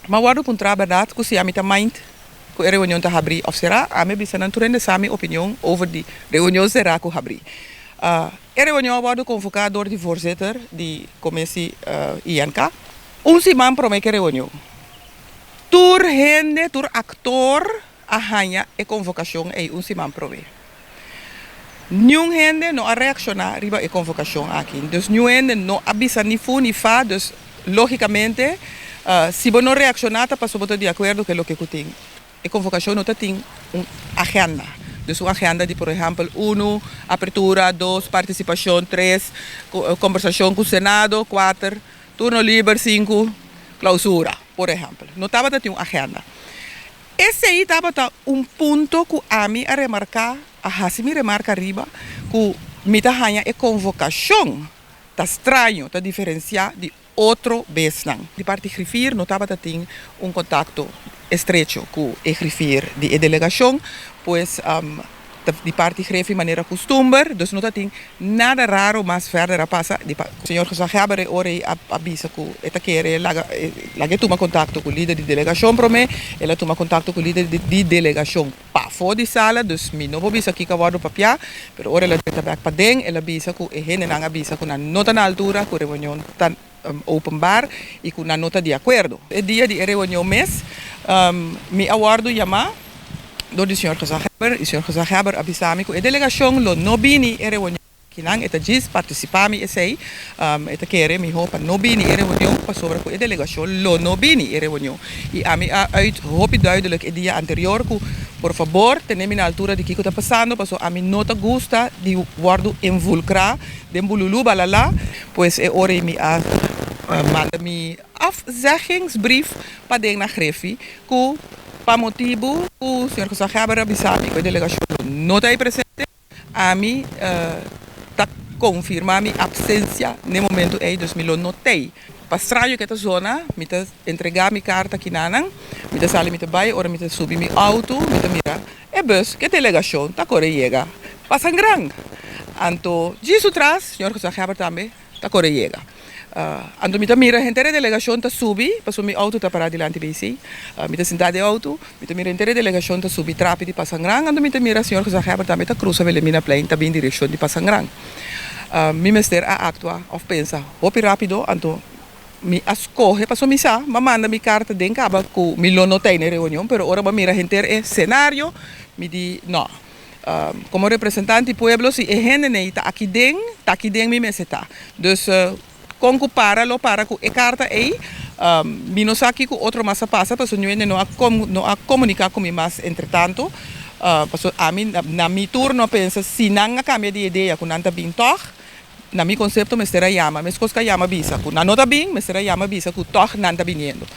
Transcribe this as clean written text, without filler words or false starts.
Ma guardo com trabalhar com se a mita mind com a reunião tá abrir of será a me bisa naturende sami opinião over die reunião será com abrir. A reunião wordt convocada door de voorzitter die commissie INK. Onze man promete reunião. Tur gente, tur actor ahanya e convocação e onze man promete. Nenhum gente não a reaccionar riba e convocação aqui. Dus nenhum gente não avisa ni fu ni fa, dus logicamente se você não reaccionar, tá passou de acordo com o que tem. A convocação não tem uma agenda. Dus uma agenda de, por exemplo, 1, apertura, 2, participação, 3, conversação com o Senado, 4, turno livre, 5, clausura, por exemplo. Não estava uma agenda. Esse aí estava ponto que a mim a remarcar, a me remarca arriba, que me a convocação está estranho, está diferenciar de outro vez. De parte griffier, não estava tendo contato estrecho com o griffier de delegação, pois de parte griffier de maneira costume, dus não tem nada raro, mas verder a passa. O senhor Gezaghebber ora avisa que esta quer laga toma contato com o líder de delegação para mim, ela toma contato com o líder de delegação para fora de sala, dus me não vou avisa aqui que eu vou papia, pero ora ela está back para dentro, ela avisa que a gente não avisa que não está na altura, que a reunião está openbaar e com a nota de acordo. O dia de reunião mês, me aguardo chamar door de senhor Gezaghebber. O senhor Gezaghebber avisami que a delegação não bini a reunião que não está diz participar me esse esta querer me roupa não bini a reunião para sobre que a delegação não bini a reunião e a mim uit hoop duidelijk o dia anterior que por favor tenemos na altura de que está passando, passo a mim nota gusta de guardo involucrar de bululu balala, pois é hora me a manda me afzeggingsbrief para den na grefi que para motivo o senhor Gezaghebber avisami que a delegação não está presente, a mim está confirmar minha absência no momento aí, dus me lo notei. Para estranho que esta zona, me está entregar minha carta aqui nanang, me está sair me está vai, ora me está subir meu auto, me está mira, é bus que a delegação está correga, passa grande. Anto, disso atrás, senhor Gezaghebber também está correga. Ando me mira a inteira delegação tá subi, passou meu auto tá parado diante BC, me tá sentado no auto, me mira a inteira delegação tá subi rápido de Passangrang, ando me mira a senhor Gezaghebber também tá cruza vele mina plane tá bem direção de Passangrang. Me mester a actua of pensa, hopi rápido, ando me escorre, passou me sa, me manda mi carta den caba que me lo notei na reunião, pero ora me mira a inteira cenário, me di no. Como representante do pueblo, se a gente não está aqui dentro, me meseta. Dus compara-lo para que a carta aí, me não sabe que outro massa passa, porque não a comunicar com mim mais, entretanto, a mim, na minha turno, pensa, se não cambia de ideia, que não está bem toch, na meu conceito, me será chama, mas coisa chama bisa, que não está bem, me será chama bisa, que toch não está vindo.